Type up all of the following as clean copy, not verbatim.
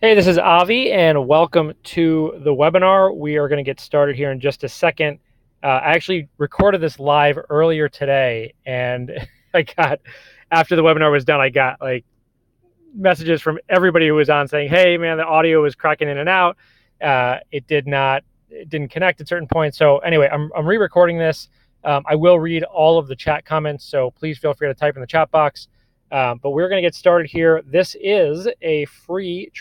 Hey, this is Avi, and welcome to the webinar. We are going to get started here in just a second. I actually recorded this live earlier today, and after the webinar was done, I got like messages from everybody who was on saying, "Hey, man, the audio was cracking in and out. It didn't connect at certain points." So anyway, I'm re-recording this. I will read all of the chat comments, so please feel free to type in the chat box. But we're going to get started here. This is a free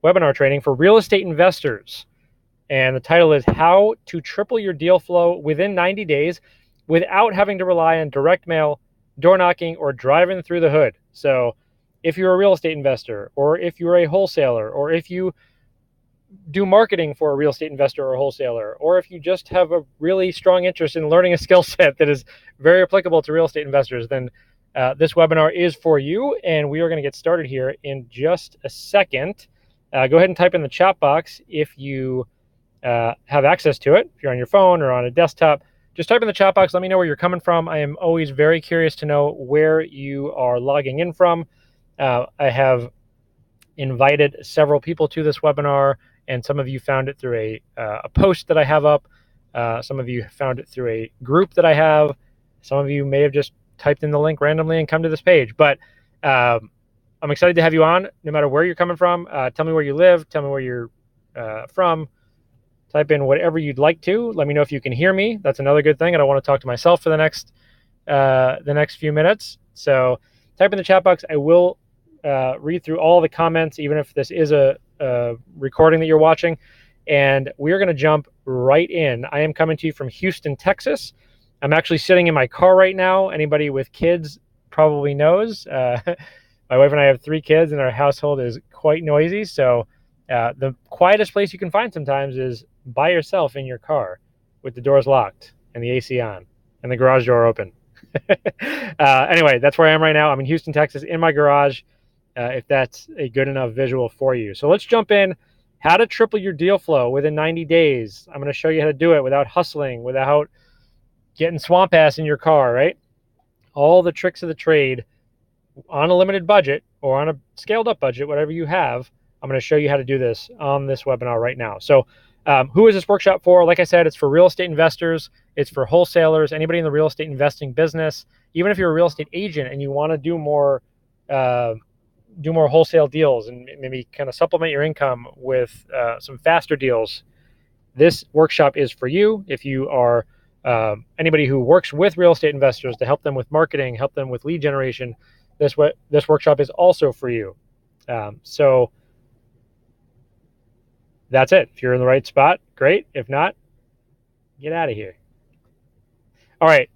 webinar training for real estate investors. And the title is How to Triple Your Deal Flow Within 90 Days Without Having to Rely on Direct Mail, Door Knocking, or Driving Through the Hood. So if you're a real estate investor, or if you're a wholesaler, or if you do marketing for a real estate investor or wholesaler, or if you just have a really strong interest in learning a skill set that is very applicable to real estate investors, then this webinar is for you. And we are going to get started here in just a second. Go ahead and type in the chat box if you have access to it. If you're on your phone or on a desktop, just type in the chat box. Let me know where you're coming from. I am always very curious to know where you are logging in from. I have invited several people to this webinar, and some of you found it through a post that I have up. Some of you found it through a group that I have. Some of you may have just typed in the link randomly and come to this page. But I'm excited to have you on, no matter where you're coming from. Tell me where you live. Tell me where you're from. Type in whatever you'd like to. Let me know if you can hear me. That's another good thing. I don't want to talk to myself for the next few minutes. So type in the chat box. I will read through all the comments, even if this is a recording that you're watching. And we're going to jump right in. I am coming to you from Houston, Texas. I'm actually sitting in my car right now. Anybody with kids probably knows. My wife and I have 3 kids, and our household is quite noisy. So the quietest place you can find sometimes is by yourself in your car with the doors locked and the AC on and the garage door open. Anyway, that's where I am right now. I'm in Houston, Texas, in my garage, if that's a good enough visual for you. So let's jump in. How to triple your deal flow within 90 days. I'm going to show you how to do it without hustling, without getting swamp ass in your car, right? All the tricks of the trade on a limited budget or on a scaled up budget, whatever you have. I'm going to show you how to do this on this webinar right now. So who is this workshop for? Like I said, it's for real estate investors. It's for wholesalers, anybody in the real estate investing business. Even if you're a real estate agent and you want to do more wholesale deals and maybe kind of supplement your income with some faster deals, this workshop is for you. If you are anybody who works with real estate investors to help them with marketing, help them with lead generation, this workshop is also for you. So that's it. If you're in the right spot, great. If not, get out of here. All right.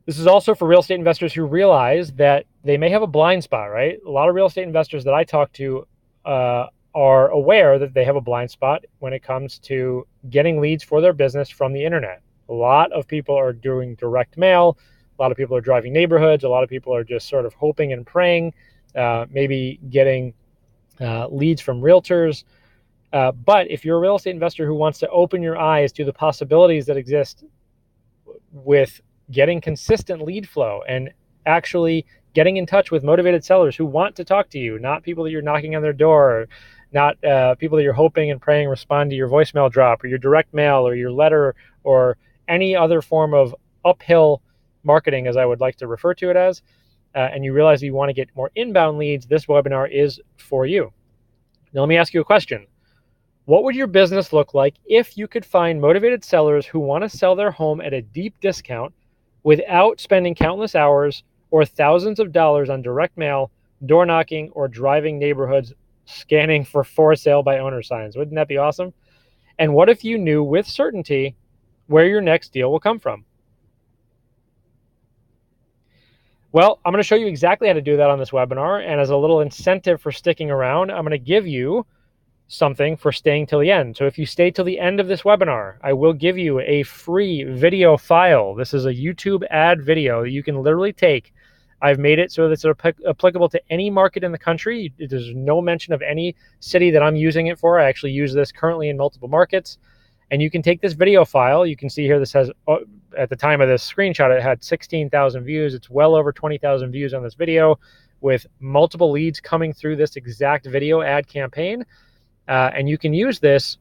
This is also for real estate investors who realize that they may have a blind spot, right? A lot of real estate investors that I talk to are aware that they have a blind spot when it comes to getting leads for their business from the internet. A lot of people are doing direct mail. A lot of people are driving neighborhoods. A lot of people are just sort of hoping and praying, maybe getting leads from realtors. But if you're a real estate investor who wants to open your eyes to the possibilities that exist with getting consistent lead flow and actually getting in touch with motivated sellers who want to talk to you, not people that you're knocking on their door, not people that you're hoping and praying respond to your voicemail drop or your direct mail or your letter or any other form of uphill marketing, as I would like to refer to it as, and you realize you want to get more inbound leads, this webinar is for you. Now, let me ask you a question. What would your business look like if you could find motivated sellers who want to sell their home at a deep discount without spending countless hours or thousands of dollars on direct mail, door knocking, or driving neighborhoods scanning for sale by owner signs? Wouldn't that be awesome? And what if you knew with certainty where your next deal will come from? Well, I'm going to show you exactly how to do that on this webinar. And as a little incentive for sticking around, I'm going to give you something for staying till the end. So if you stay till the end of this webinar, I will give you a free video file. This is a YouTube ad video that you can literally take. I've made it so that it's applicable to any market in the country. There's no mention of any city that I'm using it for. I actually use this currently in multiple markets. And you can take this video file. You can see here this has, at the time of this screenshot, it had 16,000 views. It's well over 20,000 views on this video. with multiple leads coming through this exact video ad campaign. And you can use this,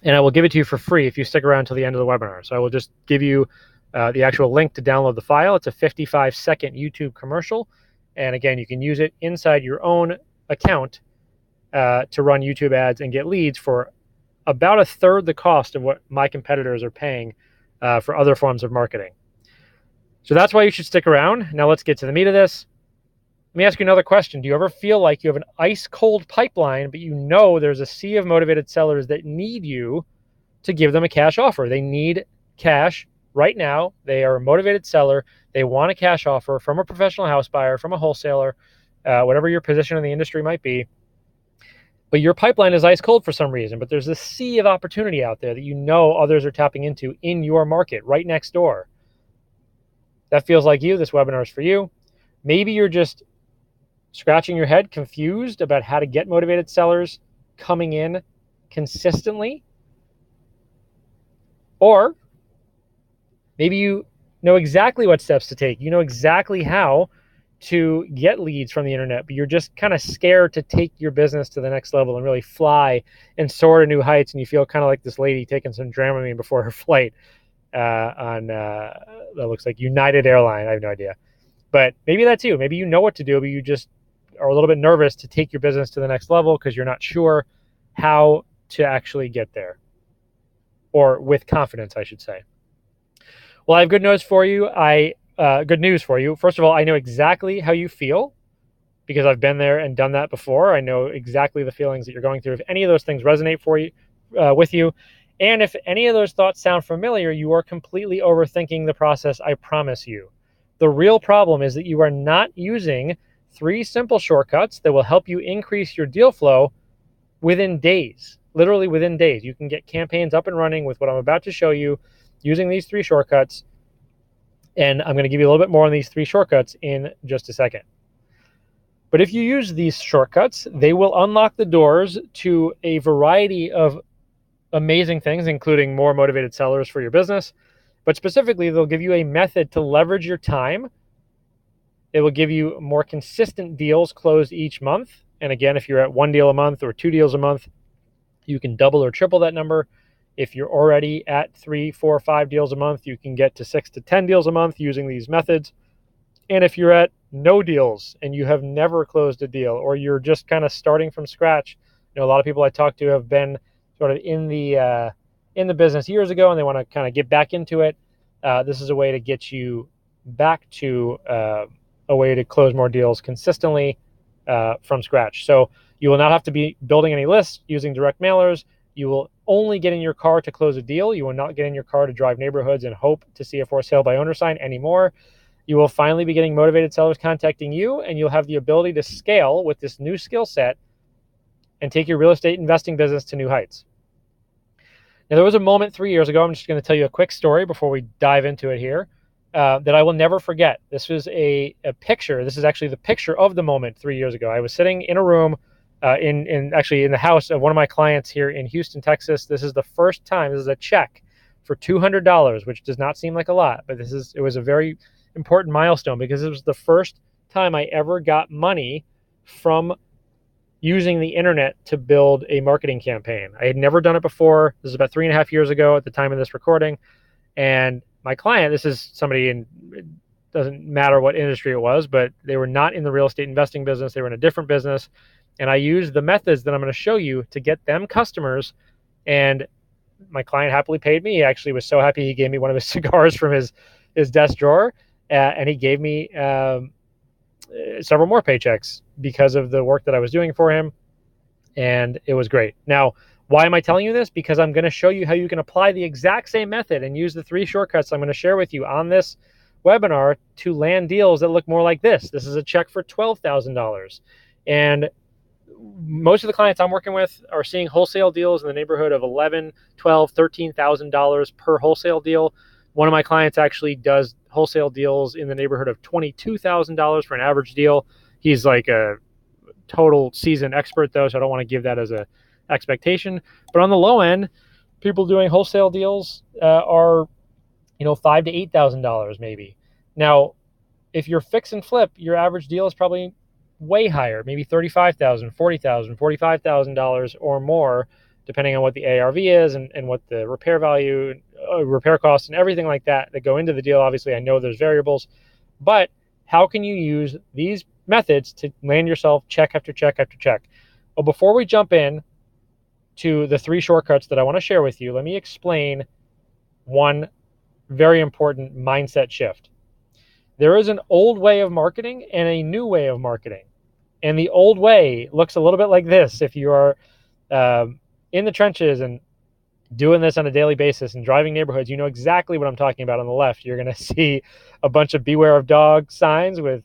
and I will give it to you for free if you stick around till the end of the webinar. So I will just give you the actual link to download the file. It's a 55-second YouTube commercial. And again, you can use it inside your own account to run YouTube ads and get leads for about a third the cost of what my competitors are paying for other forms of marketing. So that's why you should stick around. Now let's get to the meat of this. Let me ask you another question. Do you ever feel like you have an ice cold pipeline, but you know there's a sea of motivated sellers that need you to give them a cash offer? They need cash right now. They are a motivated seller. They want a cash offer from a professional house buyer, from a wholesaler, whatever your position in the industry might be. But your pipeline is ice cold for some reason, but there's a sea of opportunity out there that you know others are tapping into in your market right next door. That feels like you. This webinar is for you. Maybe you're just scratching your head, confused about how to get motivated sellers coming in consistently. Or maybe you know exactly what steps to take. You know exactly how to get leads from the internet, but you're just kind of scared to take your business to the next level and really fly and soar to new heights. And you feel kind of like this lady taking some Dramamine before her flight on that looks like United Airlines. I have no idea. But maybe that's you. Maybe you know what to do, but you just are a little bit nervous to take your business to the next level because you're not sure how to actually get there, or with confidence, I should say. Well, I have good news for you. Good news for you. First of all, I know exactly how you feel because I've been there and done that before. I know exactly the feelings that you're going through. If any of those things resonate for you, with you, and if any of those thoughts sound familiar, you are completely overthinking the process, I promise you. The real problem is that you are not using 3 simple shortcuts that will help you increase your deal flow within days, literally within days. You can get campaigns up and running with what I'm about to show you using these 3 shortcuts. And I'm going to give you a little bit more on these 3 shortcuts in just a second. But if you use these shortcuts, they will unlock the doors to a variety of amazing things, including more motivated sellers for your business. But specifically, they'll give you a method to leverage your time. It will give you more consistent deals closed each month. And again, if you're at 1 deal a month or 2 deals a month, you can double or triple that number. If you're already at 3, 4, 5 deals a month, you can get to 6 to 10 deals a month using these methods. And if you're at no deals and you have never closed a deal, or you're just kind of starting from scratch, a lot of people I talk to have been sort of in the business years ago and they want to kind of get back into it. This is a way to get you back to a way to close more deals consistently from scratch. So you will not have to be building any lists using direct mailers. You will only get in your car to close a deal. You will not get in your car to drive neighborhoods and hope to see a for sale by owner sign anymore. You will finally be getting motivated sellers contacting you, and you'll have the ability to scale with this new skill set and take your real estate investing business to new heights. Now, there was a moment 3 years ago. I'm just going to tell you a quick story before we dive into it here that I will never forget. This was a picture. This is actually the picture of the moment 3 years ago. I was sitting in a room in the house of one of my clients here in Houston, Texas. This is the first time. This is a check for $200, which does not seem like a lot, but it was a very important milestone because it was the first time I ever got money from using the internet to build a marketing campaign. I had never done it before. This is about 3.5 years ago at the time of this recording. And my client, this is somebody in, it doesn't matter what industry it was, but they were not in the real estate investing business. They were in a different business. And I used the methods that I'm going to show you to get them customers. And my client happily paid me. He actually was so happy he gave me one of his cigars from his desk drawer. And he gave me several more paychecks because of the work that I was doing for him. And it was great. Now, why am I telling you this? Because I'm going to show you how you can apply the exact same method and use the 3 shortcuts I'm going to share with you on this webinar to land deals that look more like this. This is a check for $12,000. And most of the clients I'm working with are seeing wholesale deals in the neighborhood of $11,000, $12,000, $13,000 per wholesale deal. One of my clients actually does wholesale deals in the neighborhood of $22,000 for an average deal. He's like a total seasoned expert though, so I don't want to give that as a expectation. But on the low end, people doing wholesale deals are, $5,000 to $8,000 maybe. Now, if you're fix and flip, your average deal is probably way higher, maybe $35,000, $40,000, $45,000 or more, depending on what the ARV is and what the repair value, repair costs, and everything like that go into the deal. Obviously, I know there's variables, but how can you use these methods to land yourself check after check after check? Well, before we jump in to the 3 shortcuts that I want to share with you, let me explain one very important mindset shift. There is an old way of marketing and a new way of marketing. And the old way looks a little bit like this. If you are in the trenches and doing this on a daily basis and driving neighborhoods, you know exactly what I'm talking about. On the left, you're going to see a bunch of beware of dog signs with,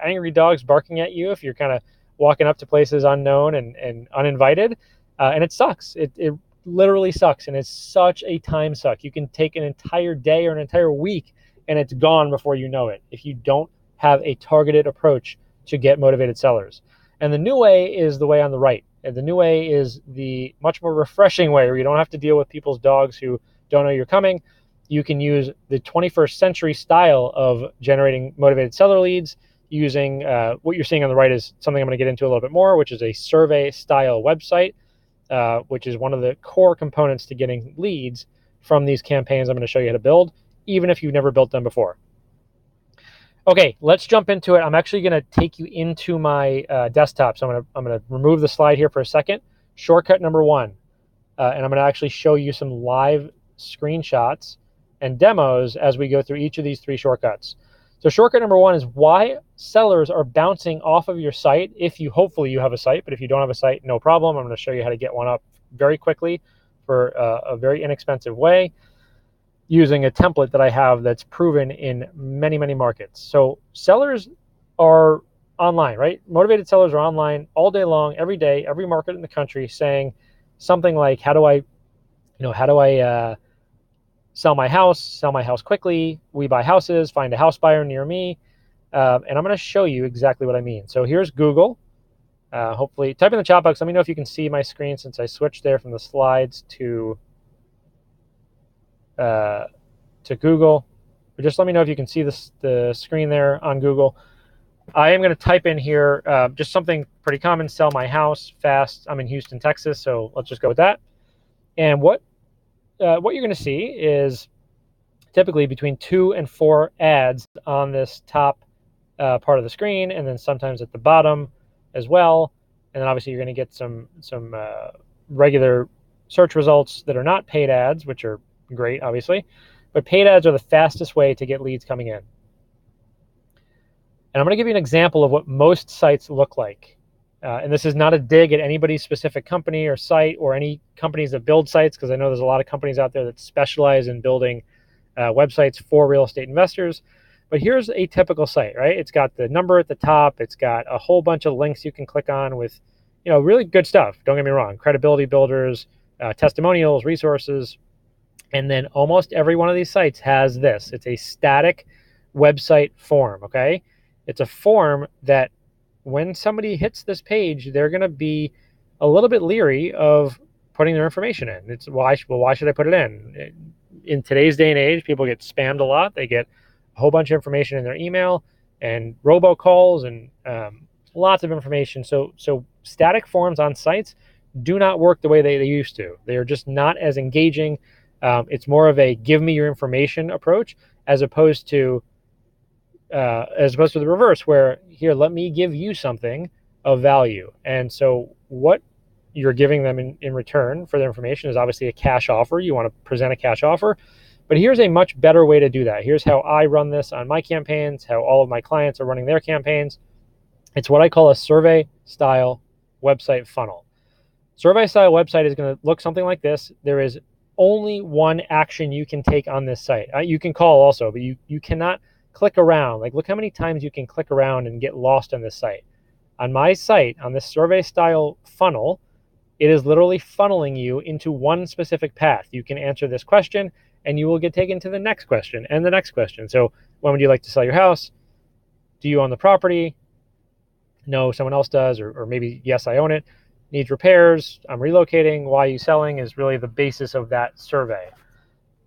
angry dogs barking at you if you're kind of walking up to places unknown and uninvited. And it sucks. It literally sucks. And it's such a time suck. You can take an entire day or an entire week and it's gone before you know it if you don't have a targeted approach to get motivated sellers. And the new way is the way on the right. And the new way is the much more refreshing way where you don't have to deal with people's dogs who don't know you're coming. You can use the 21st century style of generating motivated seller leads using what you're seeing on the right is something I'm going to get into a little bit more, which is a survey style website, which is one of the core components to getting leads from these campaigns I'm going to show you how to build, even if you've never built them before. Okay, let's jump into it. I'm actually going to take you into my desktop. So I'm going to remove the slide here for a second. Shortcut number 1, and I'm going to actually show you some live screenshots and demos as we go through each of these 3 shortcuts. So shortcut number 1 is why sellers are bouncing off of your site if hopefully you have a site, but if you don't have a site, no problem. I'm going to show you how to get one up very quickly for a very inexpensive way, using a template that I have that's proven in many, many markets. So sellers are online, right? Motivated sellers are online all day long, every day, every market in the country, saying something like, how do I sell my house quickly? We buy houses, find a house buyer near me. And I'm going to show you exactly what I mean. So here's Google. Hopefully type in the chat box. Let me know if you can see my screen since I switched there from the slides to Google. But just let me know if you can see the screen there on Google. I am going to type in here just something pretty common, sell my house fast. I'm in Houston, Texas, so let's just go with that. And what you're going to see is typically between 2 and 4 ads on this top part of the screen, and then sometimes at the bottom as well. And then obviously you're going to get some regular search results that are not paid ads, which are great, obviously. But paid ads are the fastest way to get leads coming in. And I'm going to give you an example of what most sites look like. And this is not a dig at anybody's specific company or site or any companies that build sites, because I know there's a lot of companies out there that specialize in building websites for real estate investors. But here's a typical site, right? It's got the number at the top. It's got a whole bunch of links you can click on with, really good stuff. Don't get me wrong. Credibility builders, testimonials, resources. And then almost every one of these sites has this. It's a static website form, okay? It's a form that when somebody hits this page, they're going to be a little bit leery of putting their information in. It's why should I put it in? In today's day and age, people get spammed a lot. They get a whole bunch of information in their email and robocalls and lots of information. So static forms on sites do not work the way they used to. They are just not as engaging. It's more of a give me your information approach as opposed to the reverse, where here, let me give you something of value. And so what you're giving them in return for their information is obviously a cash offer. You want to present a cash offer. But here's a much better way to do that. Here's how I run this on my campaigns, how all of my clients are running their campaigns. It's what I call a survey style website funnel. Survey style website is going to look something like this. There is only one action you can take on this site. You can call also, but you cannot click around. Like, look how many times you can click around and get lost on this site. On my site, on this survey style funnel, it is literally funneling you into one specific path. You can answer this question and you will get taken to the next question and the next question. So when would you like to sell your house? Do you own the property? No, someone else does. Or maybe, yes, I own it. Needs repairs. I'm relocating. Why are you selling is really the basis of that survey.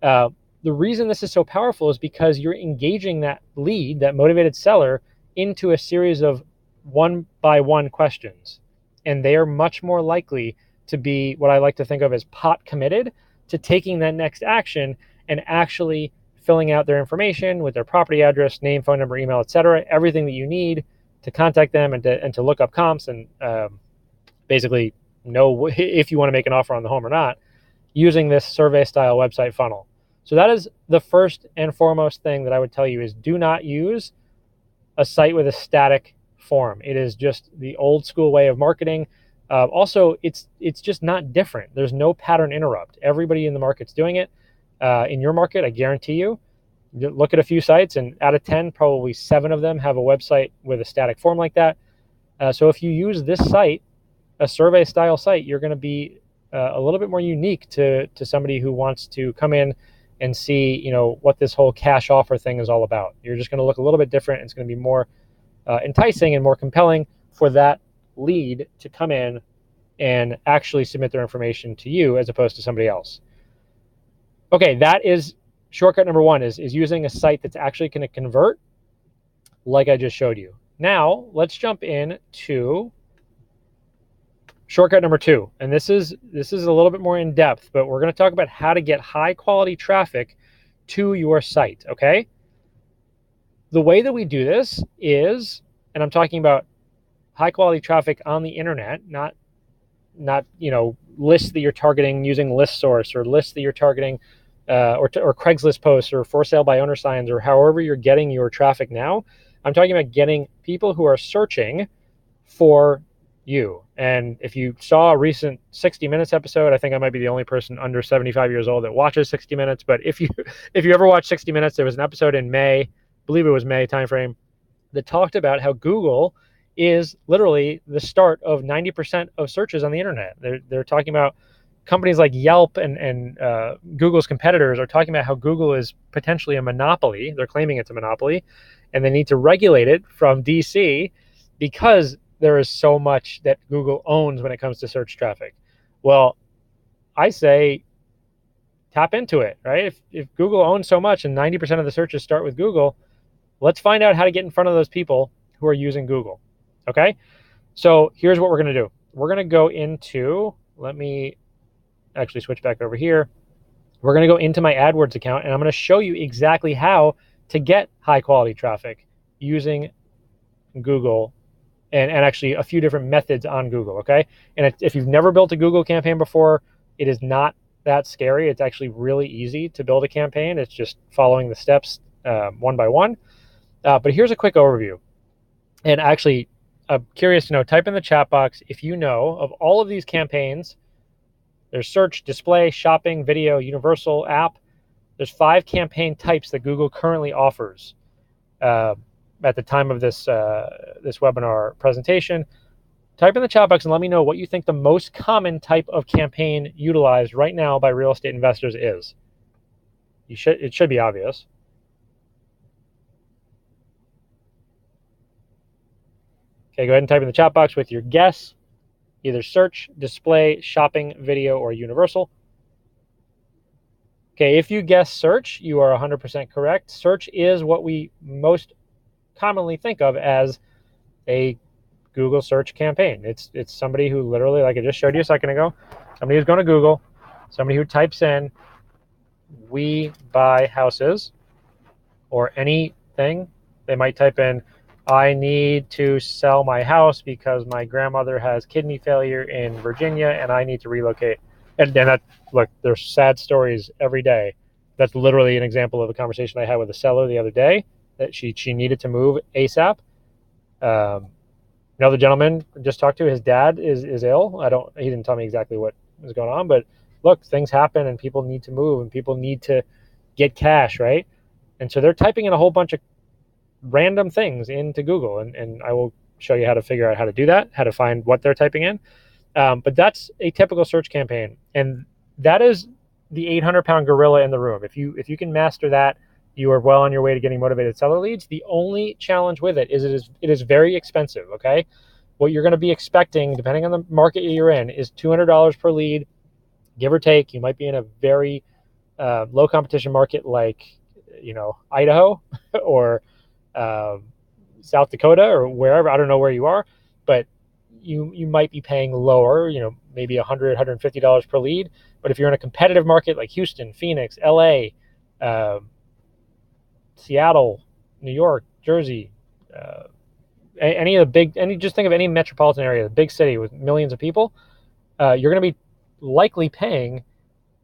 The reason this is so powerful is because you're engaging that lead, that motivated seller, into a series of one-by-one questions, and they are much more likely to be what I like to think of as pot committed to taking that next action and actually filling out their information with their property address, name, phone number, email, etc., everything that you need to contact them and to look up comps and basically know if you want to make an offer on the home or not, using this survey style website funnel. So that is the first and foremost thing that I would tell you is do not use a site with a static form. It is just the old school way of marketing. Also, it's just not different. There's no pattern interrupt. Everybody in the market's doing it. In your market, I guarantee you, look at a few sites, and out of 10, probably 7 of them have a website with a static form like that. So if you use this site, a survey style site, you're going to be a little bit more unique to somebody who wants to come in and see, what this whole cash offer thing is all about. You're just going to look a little bit different. It's going to be more enticing and more compelling for that lead to come in and actually submit their information to you as opposed to somebody else. Okay, that is shortcut number 1 is using a site that's actually going to convert like I just showed you. Now, let's jump in to shortcut number 2. And this is a little bit more in depth, but we're going to talk about how to get high quality traffic to your site, okay? The way that we do this is, and I'm talking about high quality traffic on the internet, not lists that you're targeting using ListSource or lists that you're targeting or Craigslist posts or for sale by owner signs or however you're getting your traffic now. I'm talking about getting people who are searching for you. And if you saw a recent 60 Minutes episode, I think I might be the only person under 75 years old that watches 60 Minutes. But if you ever watch 60 Minutes, there was an episode in May, I believe it was May timeframe, that talked about how Google is literally the start of 90% of searches on the internet. They're talking about companies like Yelp and Google's competitors are talking about how Google is potentially a monopoly. They're claiming it's a monopoly, and they need to regulate it from DC because there is so much that Google owns when it comes to search traffic. Well, I say tap into it, right? If Google owns so much and 90% of the searches start with Google, let's find out how to get in front of those people who are using Google, okay? So here's what we're going to do. We're going to go into, let me actually switch back over here. We're going to go into my AdWords account, and I'm going to show you exactly how to get high quality traffic using Google and actually a few different methods on Google, okay? And if you've never built a Google campaign before, it is not that scary. It's actually really easy to build a campaign. It's just following the steps one by one. But here's a quick overview. And actually, I'm curious to know, type in the chat box if you know of all of these campaigns. There's search, display, shopping, video, universal, app. There's 5 campaign types that Google currently offers at the time of this webinar presentation. Type in the chat box and let me know what you think the most common type of campaign utilized right now by real estate investors is. It should be obvious. Okay, go ahead and type in the chat box with your guess. Either search, display, shopping, video, or universal. Okay, if you guess search, you are 100% correct. Search is what we most commonly think of as a Google search campaign. It's somebody who literally, like I just showed you a second ago, somebody who's going to Google, somebody who types in "we buy houses" or anything. They might type in "I need to sell my house because my grandmother has kidney failure in Virginia and I need to relocate." And then look, there's sad stories every day. That's literally an example of a conversation I had with a seller the other day that she needed to move ASAP. Another gentleman just talked to, his dad is ill. He didn't tell me exactly what was going on, but look, things happen and people need to move and people need to get cash, right? And so they're typing in a whole bunch of random things into Google, and I will show you how to figure out how to do that, how to find what they're typing in. But that's a typical search campaign, and that is the 800-pound gorilla in the room. If you can master that, you are well on your way to getting motivated seller leads. The only challenge with it is very expensive, okay? What you're going to be expecting, depending on the market you're in, is $200 per lead, give or take. You might be in a very low competition market like, Idaho or South Dakota or wherever, I don't know where you are, but you might be paying lower, maybe $100, $150 per lead. But if you're in a competitive market like Houston, Phoenix, LA, Seattle, New York, Jersey, any of the just think of any metropolitan area, the big city with millions of people, you're going to be likely paying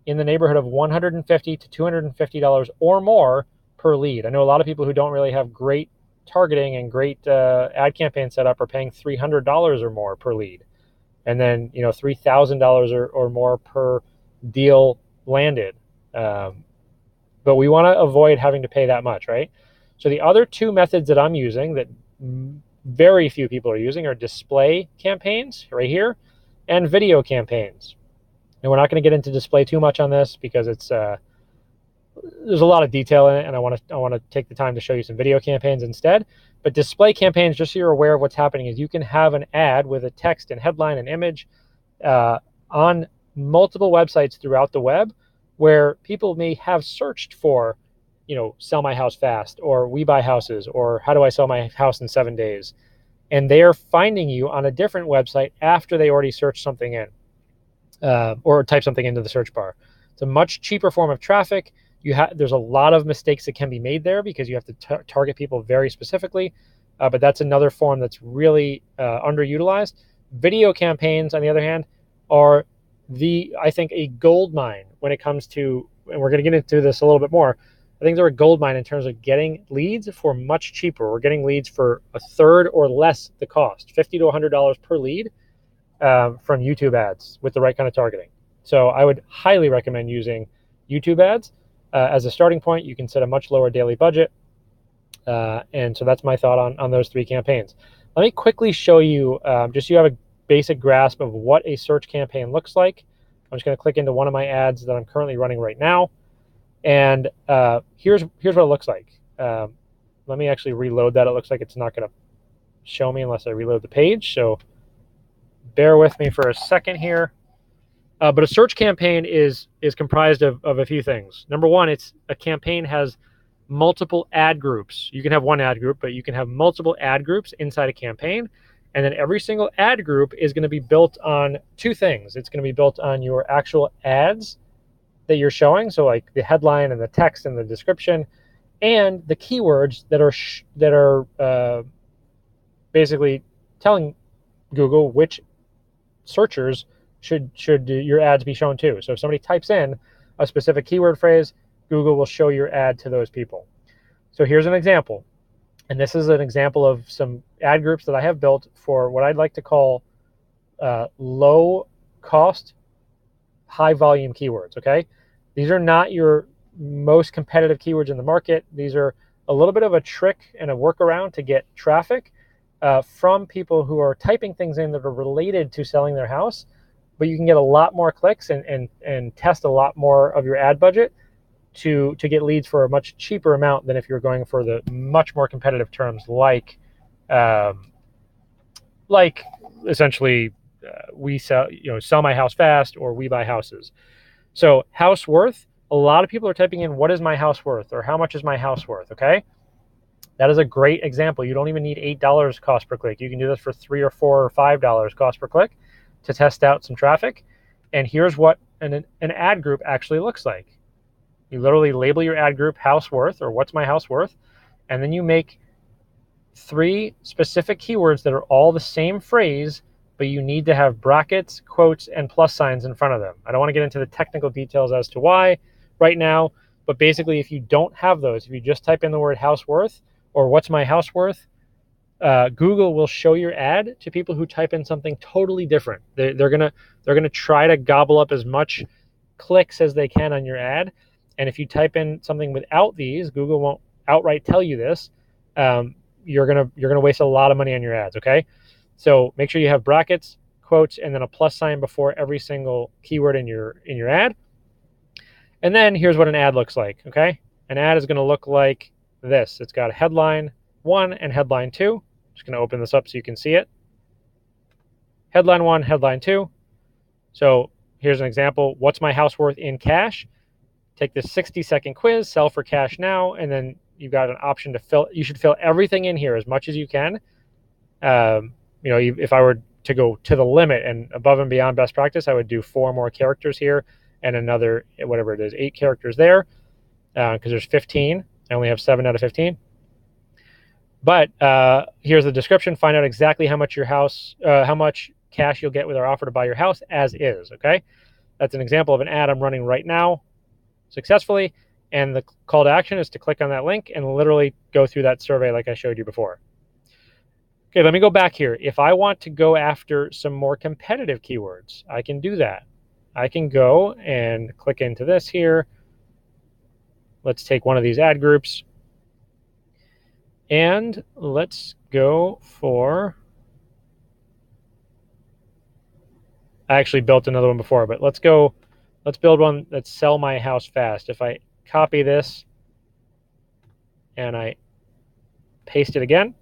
in the neighborhood of $150 to $250 or more per lead. I know a lot of people who don't really have great targeting and great ad campaign setup are paying $300 or more per lead, and then $3,000 or more per deal landed. But we want to avoid having to pay that much, right? So the other two methods that I'm using that very few people are using are display campaigns right here and video campaigns. And we're not going to get into display too much on this because it's there's a lot of detail in it, and I want to take the time to show you some video campaigns instead. But display campaigns, just so you're aware of what's happening, is you can have an ad with a text and headline and image on multiple websites throughout the web where people may have searched for, sell my house fast, or we buy houses, or how do I sell my house in 7 days? And they are finding you on a different website after they already searched something in or type something into the search bar. It's a much cheaper form of traffic. There's a lot of mistakes that can be made there because you have to target people very specifically, but that's another form that's really underutilized. Video campaigns, on the other hand, are I think a gold mine when it comes to, and we're going to get into this a little bit more, I think they're a gold mine in terms of getting leads for much cheaper. We're getting leads for a third or less the cost, $50 to $100 per lead from YouTube ads with the right kind of targeting. So I would highly recommend using YouTube ads as a starting point. You can set a much lower daily budget. And so that's my thought on those three campaigns. Let me quickly show you, just so you have a basic grasp of what a search campaign looks like. I'm just going to click into one of my ads that I'm currently running right now. And here's what it looks like. Let me actually reload that. It looks like it's not going to show me unless I reload the page. So bear with me for a second here. But a search campaign is comprised of a few things. Number one, a campaign has multiple ad groups. You can have one ad group, but you can have multiple ad groups inside a campaign. And then every single ad group is going to be built on two things. It's going to be built on your actual ads that you're showing, so like the headline and the text and the description, and the keywords that are basically telling Google which searchers should your ads be shown to. So if somebody types in a specific keyword phrase, Google will show your ad to those people. So here's an example. And this is an example of some ad groups that I have built for what I'd like to call low cost, high volume keywords, okay? These are not your most competitive keywords in the market. These are a little bit of a trick and a workaround to get traffic from people who are typing things in that are related to selling their house, but you can get a lot more clicks and test a lot more of your ad budget to get leads for a much cheaper amount than if you're going for the much more competitive terms like essentially we sell my house fast, or we buy houses. So house worth, a lot of people are typing in what is my house worth or how much is my house worth, okay? That is a great example. You don't even need $8 cost per click. You can do this for $3 or $4 or $5 cost per click to test out some traffic. And here's what an ad group actually looks like. You literally label your ad group house worth, or what's my house worth, and then you make 3 specific keywords that are all the same phrase, but you need to have brackets, quotes, and plus signs in front of them. I don't want to get into the technical details as to why right now, but basically if you don't have those, if you just type in the word house worth or what's my house worth, Google will show your ad to people who type in something totally different. They're gonna try to gobble up as much clicks as they can on your ad. And if you type in something without these, Google won't outright tell you this. You're gonna waste a lot of money on your ads. Okay, so make sure you have brackets, quotes, and then a plus sign before every single keyword in your ad. And then here's what an ad looks like. Okay, an ad is going to look like this. It's got a headline 1 and headline 2. I'm just going to open this up so you can see it. Headline 1, headline 2. So here's an example. What's my house worth in cash? Take this 60-second quiz, sell for cash now, and then you've got an option to fill. You should fill everything in here as much as you can. If I were to go to the limit and above and beyond best practice, I would do 4 more characters here and another, whatever it is, 8 characters there, because there's 15. I only have 7 out of 15. But here's the description. Find out exactly how much how much cash you'll get with our offer to buy your house as is. Okay, that's an example of an ad I'm running right now successfully. And the call to action is to click on that link and literally go through that survey like I showed you before. Okay, let me go back here. If I want to go after some more competitive keywords, I can do that. I can go and click into this here. Let's take one of these ad groups. And let's go for, I actually built another one before, but let's build one that's sell my house fast. If I copy this and I paste it again,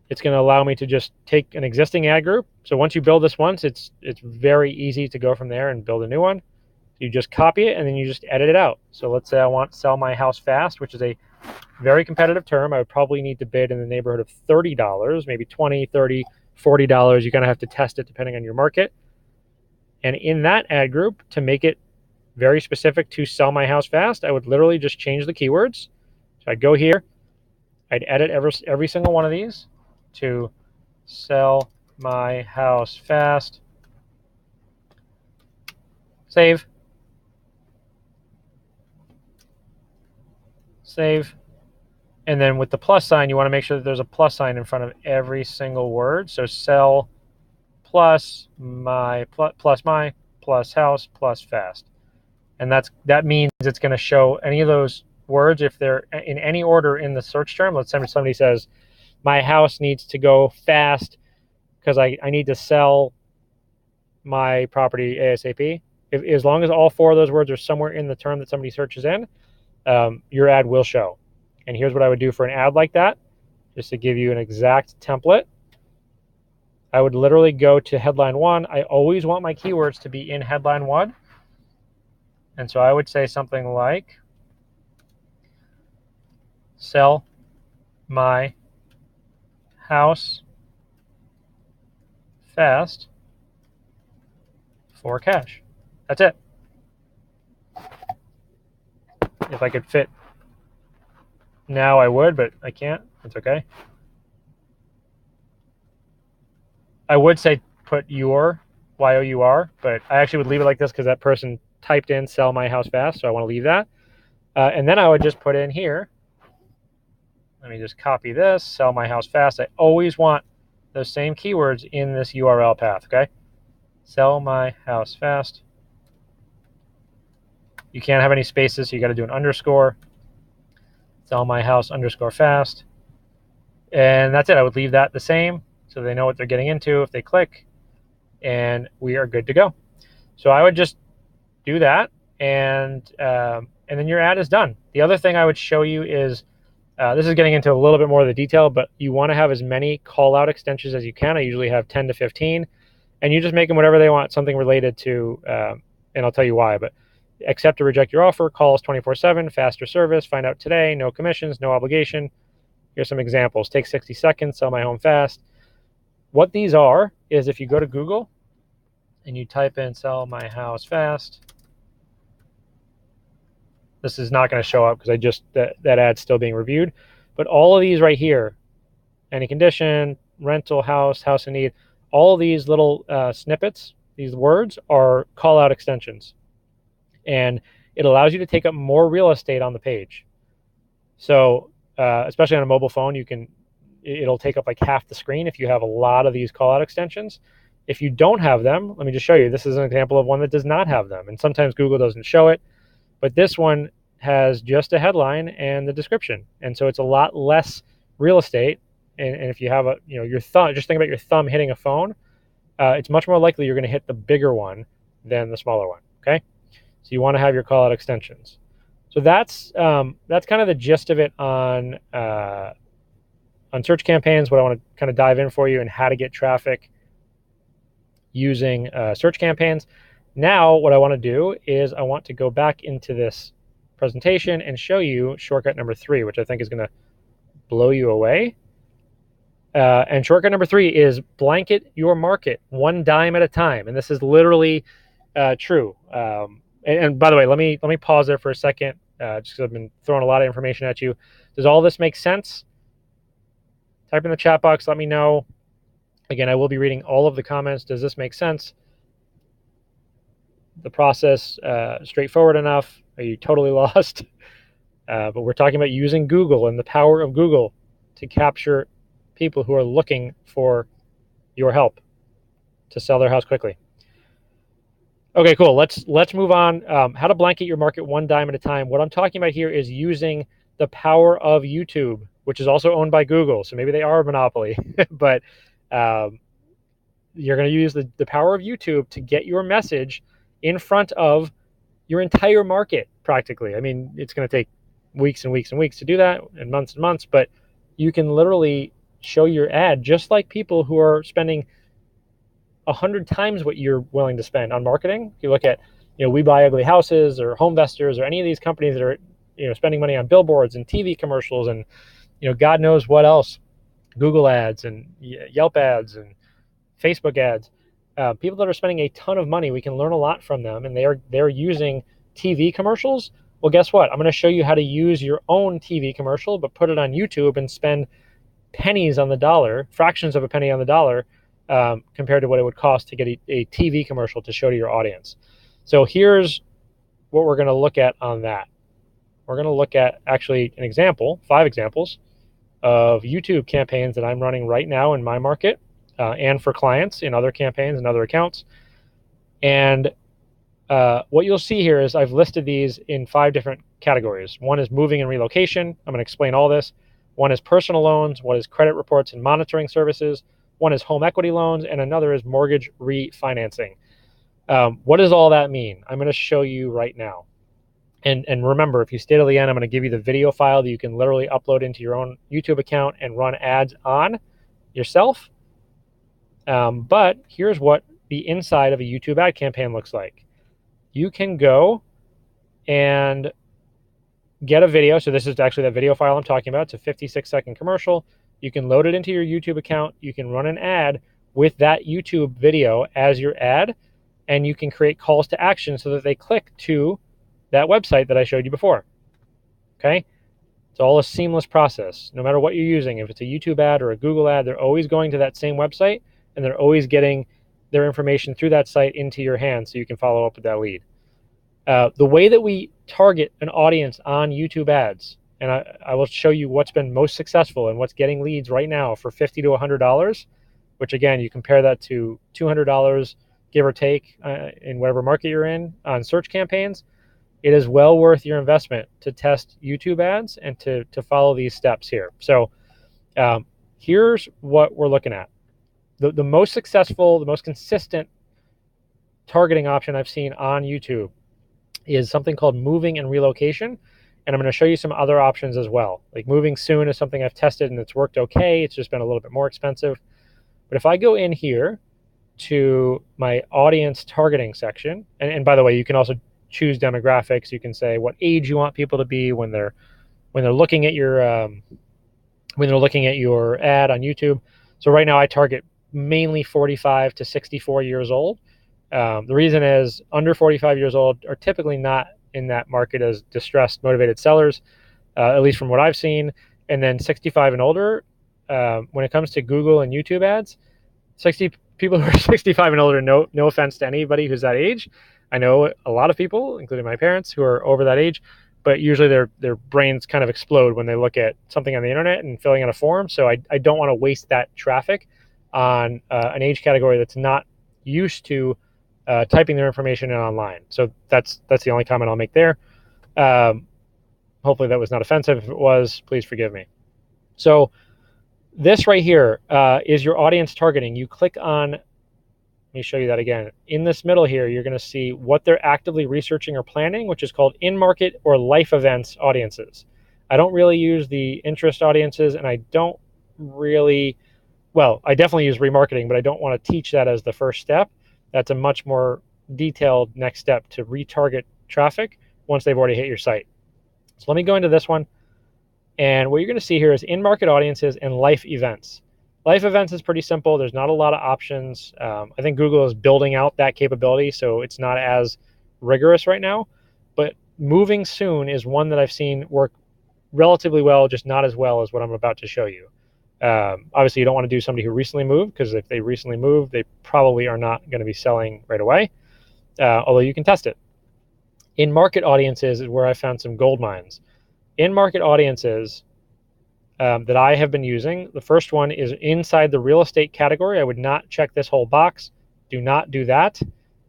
it's going to allow me to just take an existing ad group. So once you build this once, it's very easy to go from there and build a new one. You just copy it and then you just edit it out. So let's say I want sell my house fast, which is a very competitive term. I would probably need to bid in the neighborhood of $30, maybe $20, $30, $40. You're going to have to test it depending on your market. And in that ad group, to make it very specific to sell my house fast, I would literally just change the keywords. So I'd go here, I'd edit every single one of these to sell my house fast, save, and then with the plus sign, you want to make sure that there's a plus sign in front of every single word. So sell plus my plus house plus fast, and that means it's going to show any of those words if they're in any order in the search term. Let's say somebody says my house needs to go fast because I need to sell my property ASAP. As long as all 4 of those words are somewhere in the term that somebody searches in, your ad will show. And here's what I would do for an ad like that, just to give you an exact template. I would literally go to headline 1. I always want my keywords to be in headline 1. And so I would say something like, sell my house fast for cash. That's it. If I could fit now, I would, but I can't. That's okay. I would say put your, Y-O-U-R, but I actually would leave it like this because that person typed in sell my house fast, so I want to leave that. And then I would just put in here, let me just copy this, sell my house fast. I always want those same keywords in this URL path, okay? Sell my house fast. You can't have any spaces, so you got to do an underscore. Sell my house underscore fast. And that's it. I would leave that the same so they know what they're getting into if they click, and we are good to go. So I would just do that, and then your ad is done. The other thing I would show you is, this is getting into a little bit more of the detail, but you want to have as many call out extensions as you can. I usually have 10 to 15, and you just make them whatever they want, something related to, and I'll tell you why, but accept or reject your offer, call us 24/7, faster service, find out today, no commissions, no obligation. Here's some examples. Take 60 seconds, sell my home fast. What these are is if you go to Google and you type in sell my house fast, this is not going to show up because that ad's still being reviewed. But all of these right here, any condition, rental, house in need, all these little snippets, these words are call out extensions. And it allows you to take up more real estate on the page. So especially on a mobile phone, it'll take up like half the screen if you have a lot of these call out extensions. If you don't have them, let me just show you. This is an example of one that does not have them. And sometimes Google doesn't show it, but this one has just a headline and the description. And so it's a lot less real estate. And if you have your thumb, just think about your thumb hitting a phone, it's much more likely you're going to hit the bigger one than the smaller one. Okay. So you want to have your call out extensions. So that's kind of the gist of it on search campaigns, what I want to kind of dive in for you and how to get traffic using search campaigns. Now, what I want to do is I want to go back into this presentation and show you shortcut number 3, which I think is going to blow you away. And shortcut number 3 is blanket your market one dime at a time. And this is literally true. And by the way, let me pause there for a second, just because I've been throwing a lot of information at you. Does all this make sense? Type in the chat box. Let me know. Again, I will be reading all of the comments. Does this make sense? The process straightforward enough? Are you totally lost? But we're talking about using Google and the power of Google to capture people who are looking for your help to sell their house quickly. Okay, cool. Let's move on. How to blanket your market one dime at a time. What I'm talking about here is using the power of YouTube, which is also owned by Google. So maybe they are a monopoly, but you're going to use the power of YouTube to get your message in front of your entire market practically. I mean, it's going to take weeks and weeks and weeks to do that, and months, but you can literally show your ad just like people who are spending 100 times what you're willing to spend on marketing. If you look at, We Buy Ugly Houses or Homevestors or any of these companies that are, spending money on billboards and TV commercials and, God knows what else, Google ads and Yelp ads and Facebook ads. People that are spending a ton of money, we can learn a lot from them, and they're using TV commercials. Well, guess what? I'm going to show you how to use your own TV commercial, but put it on YouTube and spend pennies on the dollar, fractions of a penny on the dollar, compared to what it would cost to get a TV commercial to show to your audience. So here's what we're going to look at on that. We're going to look at actually an example, 5 examples of YouTube campaigns that I'm running right now in my market, and for clients in other campaigns and other accounts. And what you'll see here is I've listed these in 5 different categories. One is moving and relocation. I'm going to explain all this. One is personal loans. One is credit reports and monitoring services. One is home equity loans, and another is mortgage refinancing. What does all that mean? I'm going to show you right now. And remember, if you stay to the end, I'm going to give you the video file that you can literally upload into your own YouTube account and run ads on yourself. But here's what the inside of a YouTube ad campaign looks like. You can go and get a video. So this is actually that video file I'm talking about. It's a 56-second commercial. You can load it into your YouTube account. You can run an ad with that YouTube video as your ad, and you can create calls to action so that they click to that website that I showed you before. Okay? It's all a seamless process. No matter what you're using, if it's a YouTube ad or a Google ad, they're always going to that same website, and they're always getting their information through that site into your hands so you can follow up with that lead. The way that we target an audience on YouTube ads, and I will show you what's been most successful and what's getting leads right now for $50 to $100, which again, you compare that to $200, give or take, in whatever market you're in on search campaigns. It is well worth your investment to test YouTube ads and to follow these steps here. So here's what we're looking at. The most successful, the most consistent targeting option I've seen on YouTube is something called moving and relocation. And I'm going to show you some other options as well. Like moving soon is something I've tested and it's worked okay. It's just been a little bit more expensive. But if I go in here to my audience targeting section, and by the way, you can also choose demographics. You can say what age you want people to be when they're looking at your ad on YouTube. So right now I target mainly 45 to 64 years old. The reason is under 45 years old are typically not in that market as distressed, motivated sellers, at least from what I've seen. And then 65 and older, when it comes to Google and YouTube ads, people who are 65 and older, no offense to anybody who's that age. I know a lot of people, including my parents, who are over that age, but usually their brains kind of explode when they look at something on the internet and filling out a form. So I don't want to waste that traffic on an age category that's not used to typing their information in online. So that's the only comment I'll make there. Hopefully that was not offensive. If it was, please forgive me. So this right here is your audience targeting. You click on, let me show you that again. In this middle here, you're going to see what they're actively researching or planning, which is called in-market or life events audiences. I don't really use the interest audiences, and I don't really, well, I definitely use remarketing, but I don't want to teach that as the first step. That's a much more detailed next step to retarget traffic once they've already hit your site. So let me go into this one. And what you're going to see here is in-market audiences and life events. Life events is pretty simple. There's not a lot of options. I think Google is building out that capability, so it's not as rigorous right now. But moving soon is one that I've seen work relatively well, just not as well as what I'm about to show you. Obviously, you don't want to do somebody who recently moved, because if they recently moved, they probably are not going to be selling right away, although you can test it. In-market audiences is where I found some gold mines. In-market audiences that I have been using. The first one is inside the real estate category. I would not check this whole box. Do not do that.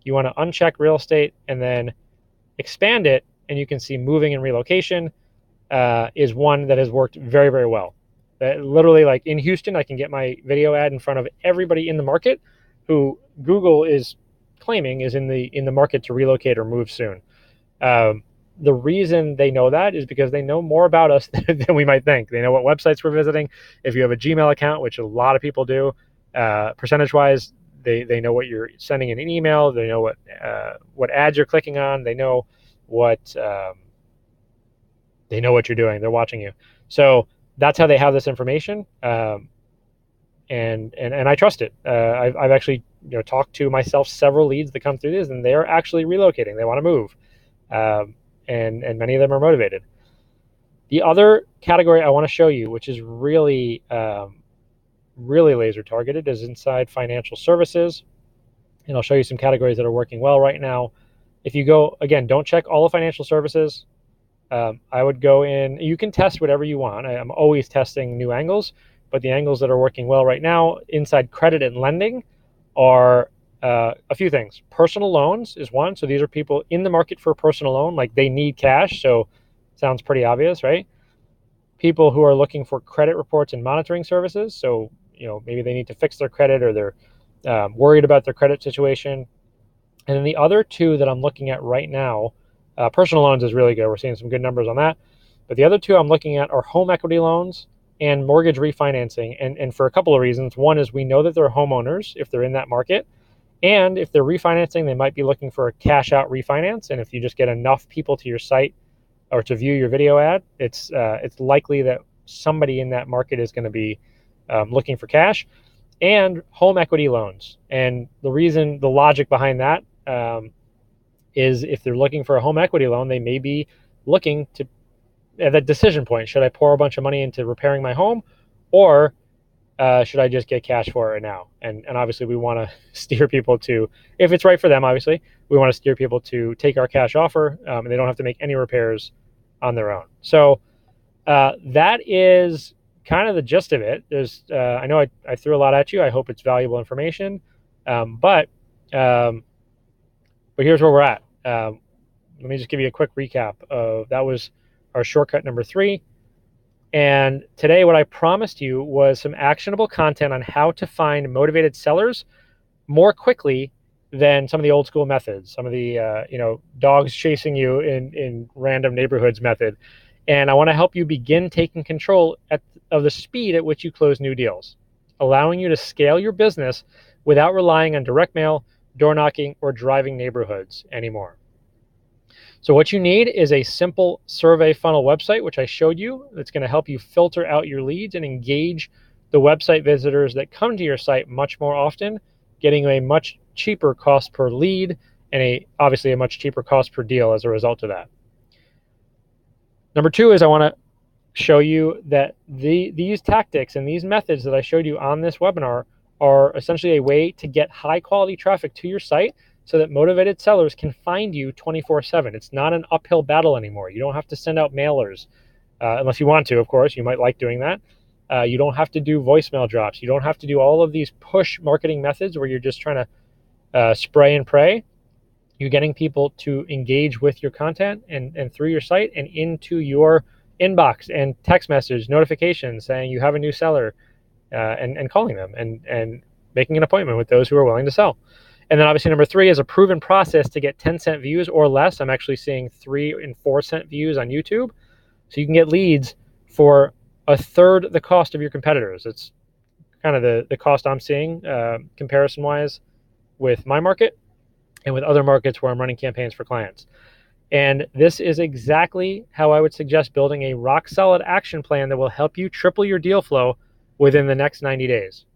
You want to uncheck real estate and then expand it, and you can see moving and relocation is one that has worked very, very well. Literally, like in Houston, I can get my video ad in front of everybody in the market who Google is claiming is in the market to relocate or move soon. The reason they know that is because they know more about us than we might think. They know what websites we're visiting. If you have a Gmail account, which a lot of people do, percentage-wise, they know what you're sending in an email. They know what ads you're clicking on. They know what you're doing. They're watching you. So that's how they have this information, and I trust it. I've actually talked to myself several leads that come through this, and they are actually relocating. They want to move. And many of them are motivated. The other category I want to show you, which is really, really laser targeted, is inside financial services. And I'll show you some categories that are working well right now. If you go, again, don't check all of financial services. I would go in, you can test whatever you want. I'm always testing new angles, but the angles that are working well right now inside credit and lending are a few things. Personal loans is one. So these are people in the market for a personal loan, like they need cash. So sounds pretty obvious, right? People who are looking for credit reports and monitoring services. So, maybe they need to fix their credit, or they're worried about their credit situation. And then the other two that I'm looking at right now, personal loans is really good. We're seeing some good numbers on that. But the other two I'm looking at are home equity loans and mortgage refinancing. And for a couple of reasons. One is we know that they're homeowners if they're in that market. And if they're refinancing, they might be looking for a cash out refinance. And if you just get enough people to your site or to view your video ad, it's likely that somebody in that market is going to be looking for cash. And home equity loans. And the logic behind that is if they're looking for a home equity loan, they may be looking to, at that decision point, should I pour a bunch of money into repairing my home, or should I just get cash for it right now? And obviously we want to steer people to, if it's right for them, obviously, we want to steer people to take our cash offer, and they don't have to make any repairs on their own. So that is kind of the gist of it. I know I threw a lot at you. I hope it's valuable information. But here's where we're at. Let me just give you a quick recap of that. Was our shortcut number 3. And today, what I promised you was some actionable content on how to find motivated sellers more quickly than some of the old school methods, some of the dogs chasing you in random neighborhoods method. And I want to help you begin taking control of the speed at which you close new deals, allowing you to scale your business without relying on direct mail, door knocking, or driving neighborhoods anymore. So what you need is a simple survey funnel website, which I showed you. That's going to help you filter out your leads and engage the website visitors that come to your site much more often, getting a much cheaper cost per lead and obviously a much cheaper cost per deal as a result of that. Number 2 is I want to show you that these tactics and these methods that I showed you on this webinar are essentially a way to get high quality traffic to your site so that motivated sellers can find you 24/7. It's not an uphill battle anymore. You don't have to send out mailers, unless you want to, of course. You might like doing that. You don't have to do voicemail drops. You don't have to do all of these push marketing methods where you're just trying to spray and pray. You're getting people to engage with your content and through your site and into your inbox and text message notifications saying you have a new seller, and calling them and making an appointment with those who are willing to sell. And then obviously number 3 is a proven process to get 10-cent views or less. I'm actually seeing 3 and 4-cent views on YouTube. So you can get leads for a third the cost of your competitors. It's kind of the cost I'm seeing comparison-wise with my market and with other markets where I'm running campaigns for clients. And this is exactly how I would suggest building a rock solid action plan that will help you triple your deal flow within the next 90 days.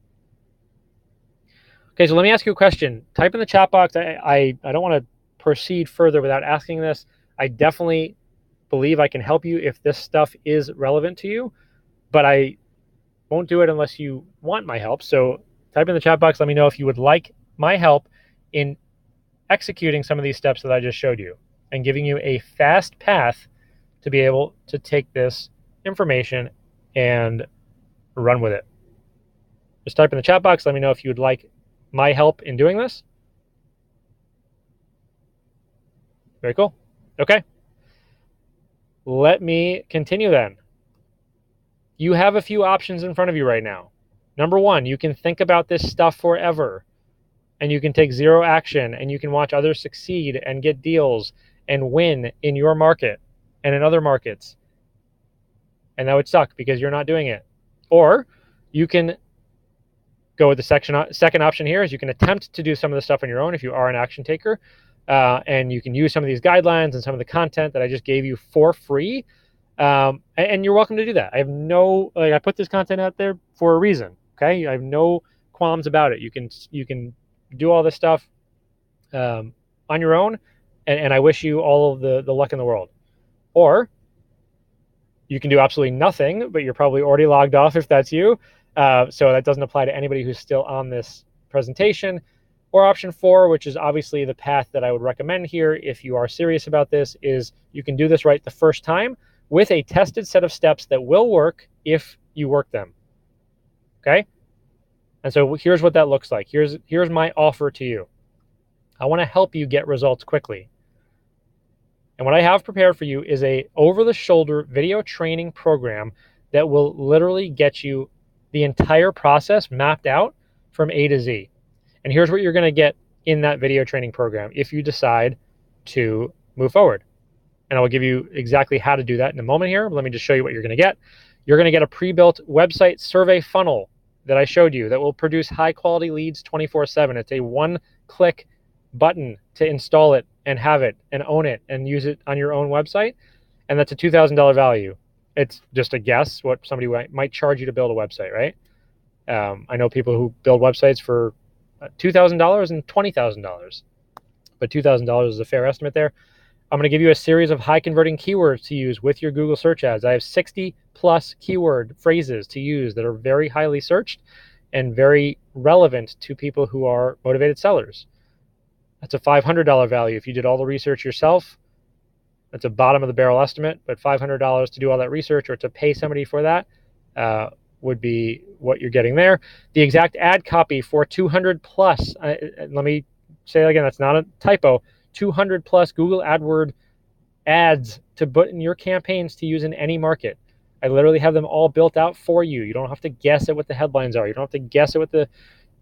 Okay, so let me ask you a question. Type in the chat box. I don't want to proceed further without asking this. I definitely believe I can help you if this stuff is relevant to you, but I won't do it unless you want my help. So type in the chat box. Let me know if you would like my help in executing some of these steps that I just showed you and giving you a fast path to be able to take this information and run with it. Just type in the chat box. Let me know if you would like my help in doing this. Very cool. Okay. Let me continue then. You have a few options in front of you right now. Number one, you can think about this stuff forever and you can take zero action and you can watch others succeed and get deals and win in your market and in other markets. And that would suck because you're not doing it. Or you can go with the second option here is you can attempt to do some of the stuff on your own if you are an action taker. And you can use some of these guidelines and some of the content that I just gave you for free. And you're welcome to do that. I have I put this content out there for a reason. Okay. I have no qualms about it. You can do all this stuff on your own. And I wish you all of the luck in the world. Or you can do absolutely nothing, but you're probably already logged off if that's you. So that doesn't apply to anybody who's still on this presentation. Or option 4, which is obviously the path that I would recommend here if you are serious about this, is you can do this right the first time with a tested set of steps that will work if you work them. Okay? And so here's what that looks like. Here's my offer to you. I want to help you get results quickly. And what I have prepared for you is a over-the-shoulder video training program that will literally get you the entire process mapped out from A to Z. And here's what you're going to get in that video training program if you decide to move forward. And I will give you exactly how to do that in a moment here. Let me just show you what you're going to get. You're going to get a pre-built website survey funnel that I showed you that will produce high-quality leads 24/7. It's a one-click button to install it and have it and own it and use it on your own website. And that's a $2,000 value. It's just a guess what somebody might charge you to build a website, right? I know people who build websites for $2,000 and $20,000, but $2,000 is a fair estimate there. I'm going to give you a series of high converting keywords to use with your Google search ads. I have 60 plus keyword phrases to use that are very highly searched and very relevant to people who are motivated sellers. That's a $500 value. If you did all the research yourself, that's a bottom of the barrel estimate, but $500 to do all that research or to pay somebody for that would be what you're getting there. The exact ad copy for 200 plus, let me say it again, that's not a typo, 200 plus Google AdWords ads to put in your campaigns to use in any market. I literally have them all built out for you. You don't have to guess at what the headlines are. You don't have to guess at what the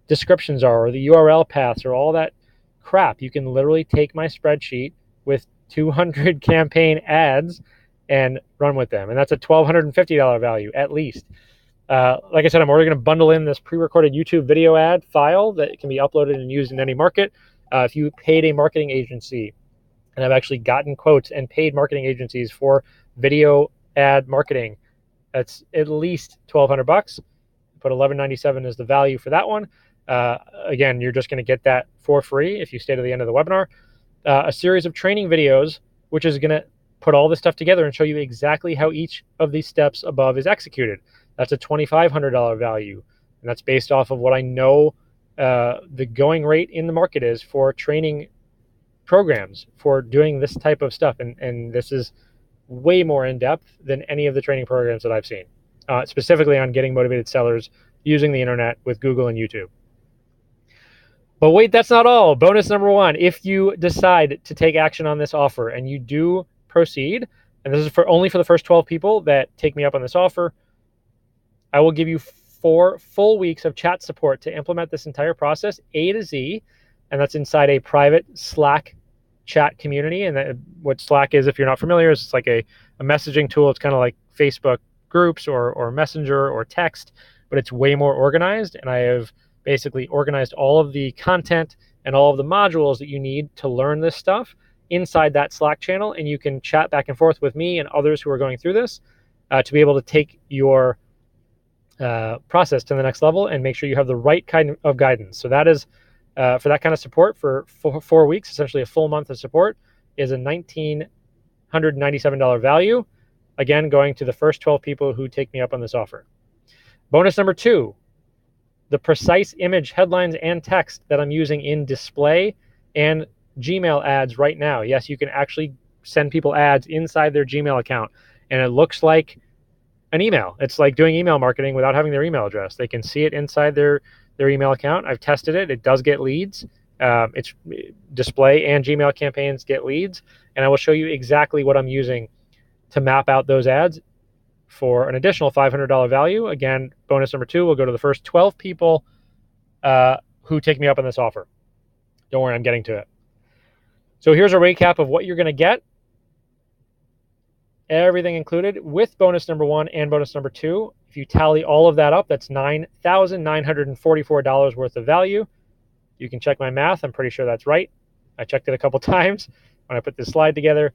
descriptions are or the URL paths or all that crap. You can literally take my spreadsheet with 200 campaign ads and run with them. And that's a $1,250 value at least. Like I said, I'm already going to bundle in this pre-recorded YouTube video ad file that can be uploaded and used in any market. If you paid a marketing agency, and I've actually gotten quotes and paid marketing agencies for video ad marketing, that's at least $1,200. Put $1,197 as the value for that one. Again, you're just going to get that for free if you stay to the end of the webinar. A series of training videos, which is going to put all this stuff together and show you exactly how each of these steps above is executed. That's a $2,500 value. And that's based off of what I know the going rate in the market is for training programs for doing this type of stuff. And this is way more in depth than any of the training programs that I've seen, specifically on getting motivated sellers using the internet with Google and YouTube. But wait, that's not all. Bonus number 1, if you decide to take action on this offer and you do proceed, and this is only for the first 12 people that take me up on this offer, I will give you 4 full weeks of chat support to implement this entire process A to Z, and that's inside a private Slack chat community. And what Slack is, if you're not familiar, is it's like a messaging tool. It's kind of like Facebook groups or Messenger or text, but it's way more organized. And I have basically organized all of the content and all of the modules that you need to learn this stuff inside that Slack channel, and you can chat back and forth with me and others who are going through this to be able to take your process to the next level and make sure you have the right kind of guidance. So that is for that kind of support for 4 weeks, essentially a full month of support, is a $1,997 value. Again, going to the first 12 people who take me up on this offer. Bonus number 2, the precise image, headlines, and text that I'm using in display and Gmail ads right now. Yes, you can actually send people ads inside their Gmail account, and it looks like an email. It's like doing email marketing without having their email address. They can see it inside their email account. I've tested it. It does get leads. It's display and Gmail campaigns get leads, and I will show you exactly what I'm using to map out those ads for an additional $500 value. Again, bonus number 2 will go to the first 12 people who take me up on this offer. Don't worry, I'm getting to it. So here's a recap of what you're going to get. Everything included with bonus number 1 and bonus number 2. If you tally all of that up, that's $9,944 worth of value. You can check my math. I'm pretty sure that's right. I checked it a couple times when I put this slide together.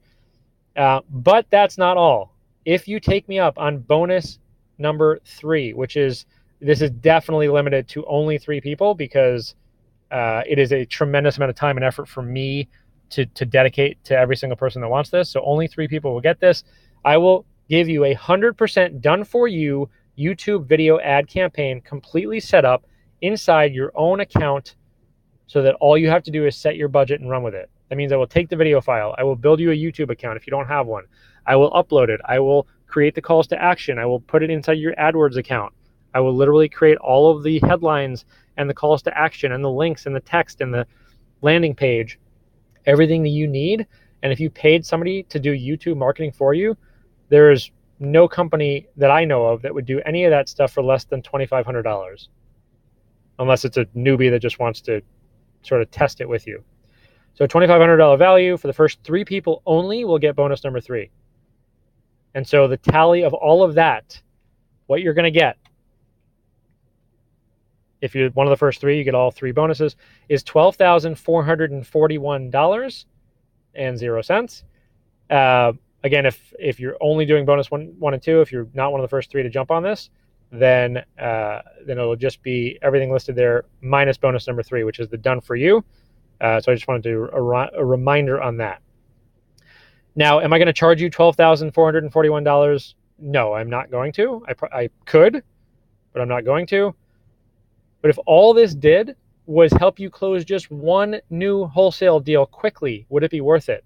But that's not all. If you take me up on bonus number 3, this is definitely limited to only 3 people, because it is a tremendous amount of time and effort for me to dedicate to every single person that wants this. So only 3 people will get this. I will give you 100% done for you YouTube video ad campaign, completely set up inside your own account, so that all you have to do is set your budget and run with it. That means I will take the video file. I will build you a YouTube account if you don't have one. I will upload it. I will create the calls to action. I will put it inside your AdWords account. I will literally create all of the headlines and the calls to action and the links and the text and the landing page, everything that you need. And if you paid somebody to do YouTube marketing for you, there is no company that I know of that would do any of that stuff for less than $2,500, unless it's a newbie that just wants to sort of test it with you. So $2,500 value for the first 3 people only will get bonus number 3. And so the tally of all of that, what you're going to get, if you're one of the first 3, you get all 3 bonuses, is $12,441.00. Again, if you're only doing bonus 1 and 2, if you're not one of the first 3 to jump on this, then it'll just be everything listed there minus bonus number 3, which is the done for you. So I just wanted to do a reminder on that. Now, am I going to charge you $12,441? No, I'm not going to. I could, but I'm not going to. But if all this did was help you close just one new wholesale deal quickly, would it be worth it?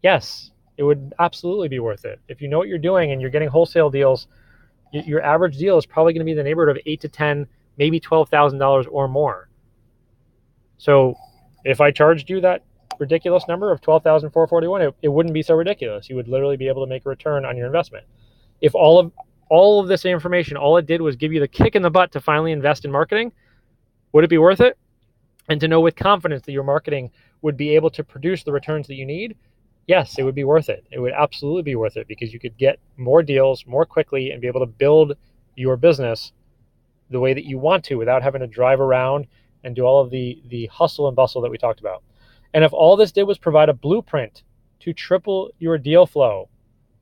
Yes, it would absolutely be worth it. If you know what you're doing and you're getting wholesale deals, your average deal is probably going to be in the neighborhood of $8,000 to $10,000, maybe $12,000 or more. So if I charged you that ridiculous number of $12,441, it wouldn't be so ridiculous. You would literally be able to make a return on your investment. If all of this information, all it did was give you the kick in the butt to finally invest in marketing, would it be worth it? And to know with confidence that your marketing would be able to produce the returns that you need, yes, it would be worth it. It would absolutely be worth it, because you could get more deals more quickly and be able to build your business the way that you want to without having to drive around and do all of the hustle and bustle that we talked about. And if all this did was provide a blueprint to triple your deal flow,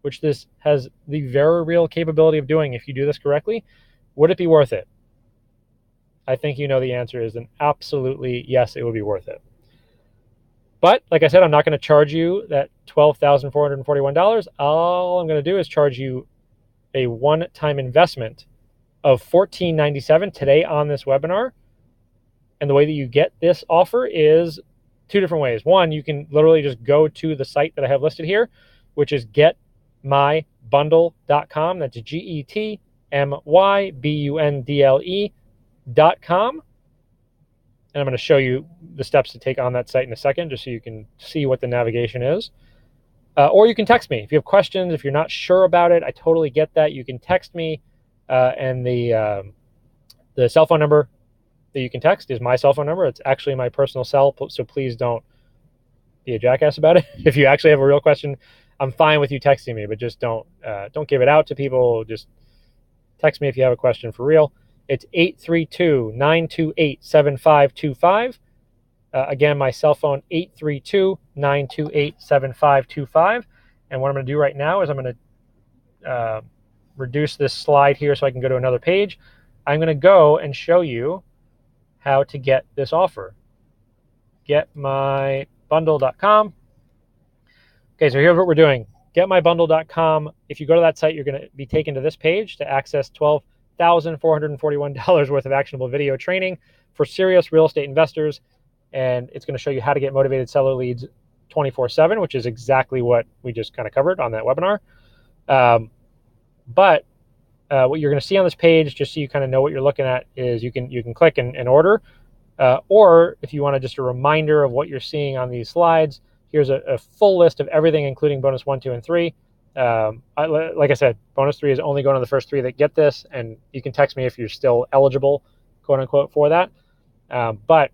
which this has the very real capability of doing if you do this correctly, would it be worth it? I think you know the answer is an absolutely yes, it would be worth it. But like I said, I'm not going to charge you that $12,441. All I'm going to do is charge you a one-time investment of $14.97 today on this webinar. And the way that you get this offer is 2 different ways. One, you can literally just go to the site that I have listed here, which is getmybundle.com. That's GETMYBUNDLE.com. And I'm going to show you the steps to take on that site in a second, just so you can see what the navigation is. Or you can text me. If you have questions, if you're not sure about it, I totally get that. You can text me, and the cell phone number that you can text is my cell phone number. It's actually my personal cell, so please don't be a jackass about it. If you actually have a real question, I'm fine with you texting me, but just don't give it out to people. Just text me if you have a question for real. It's 832-928-7525. Again, my cell phone, 832-928-7525. And what I'm going to do right now is I'm going to reduce this slide here so I can go to another page. I'm going to go and show you how to get this offer. Getmybundle.com. Okay, so here's what we're doing. Getmybundle.com. If you go to that site, you're going to be taken to this page to access $12,441 worth of actionable video training for serious real estate investors. And it's going to show you how to get motivated seller leads 24/7, which is exactly what we just kind of covered on that webinar. But what you're going to see on this page, just so you kind of know what you're looking at, is you can click and order. Or if you want just a reminder of what you're seeing on these slides, here's a full list of everything, including bonus 1, 2, and 3. Like I said, bonus 3 is only going to the first 3 that get this, and you can text me if you're still eligible, quote unquote, for that. But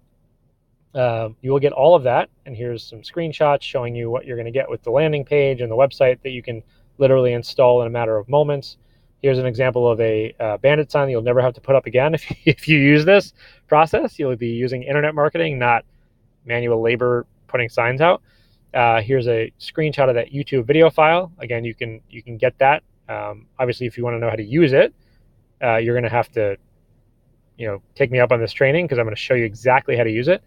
you will get all of that, and here's some screenshots showing you what you're going to get with the landing page and the website that you can literally install in a matter of moments. Here's an example of a bandit sign that you'll never have to put up again if you use this process. You'll be using internet marketing, not manual labor putting signs out. Here's a screenshot of that YouTube video file. Again, you can get that. Obviously, if you want to know how to use it, you're going to have to take me up on this training, because I'm going to show you exactly how to use it.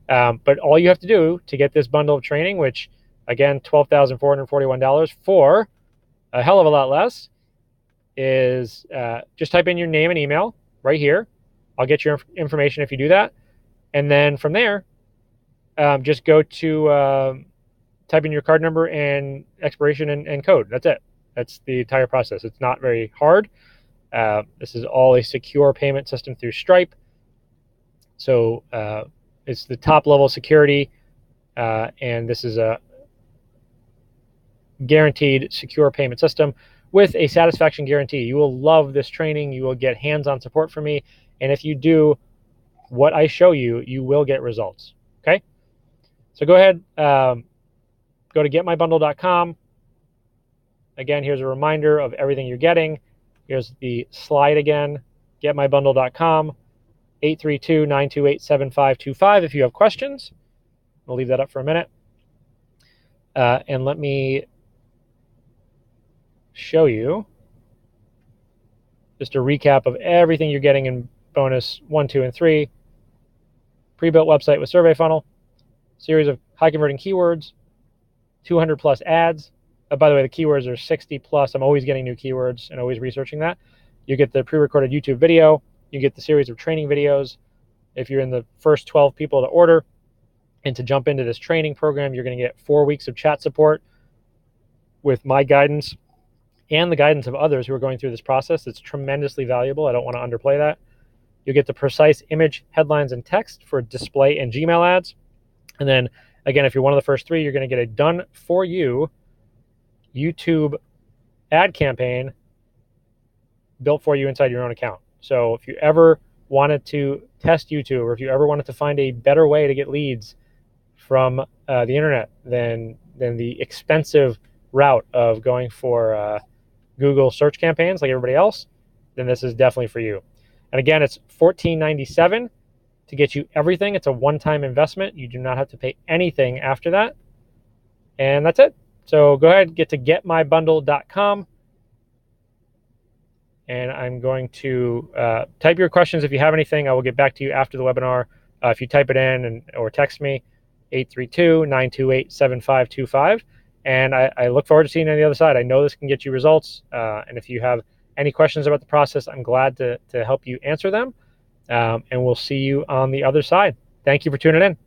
But all you have to do to get this bundle of training, which again, $12,441 for a hell of a lot less, is just type in your name and email right here. I'll get your information if you do that. And then from there, just go to type in your card number and expiration and code. That's it. That's the entire process. It's not very hard. This is all a secure payment system through Stripe. So it's the top level security, and this is a guaranteed secure payment system with a satisfaction guarantee. You will love this training. You will get hands-on support from me. And if you do what I show you, you will get results. Okay? So go ahead, go to getmybundle.com. Again, here's a reminder of everything you're getting. Here's the slide again, getmybundle.com, 832-928-7525 if you have questions. I'll leave that up for a minute. And let me show you just a recap of everything you're getting in bonus 1, 2, and 3. Pre-built website with survey funnel, series of high converting keywords, 200 plus ads. By the way, the keywords are 60 plus. I'm always getting new keywords and always researching that. You get the pre-recorded YouTube video. You get the series of training videos. If you're in the first 12 people to order and to jump into this training program, you're going to get 4 weeks of chat support with my guidance and the guidance of others who are going through this process. It's tremendously valuable. I don't want to underplay that. You'll get the precise image, headlines, and text for display and Gmail ads. And then, again, if you're one of the first 3, you're going to get a done-for-you YouTube ad campaign built for you inside your own account. So if you ever wanted to test YouTube, or if you ever wanted to find a better way to get leads from the internet than the expensive route of going for Google search campaigns like everybody else, then this is definitely for you. And again, it's $14.97 to get you everything. It's a one-time investment. You do not have to pay anything after that. And that's it. So go ahead, get to getmybundle.com. And I'm going to type your questions. If you have anything, I will get back to you after the webinar. If you type it in or text me, 832-928-7525. And I look forward to seeing you on the other side. I know this can get you results. And if you have any questions about the process, I'm glad to help you answer them. And we'll see you on the other side. Thank you for tuning in.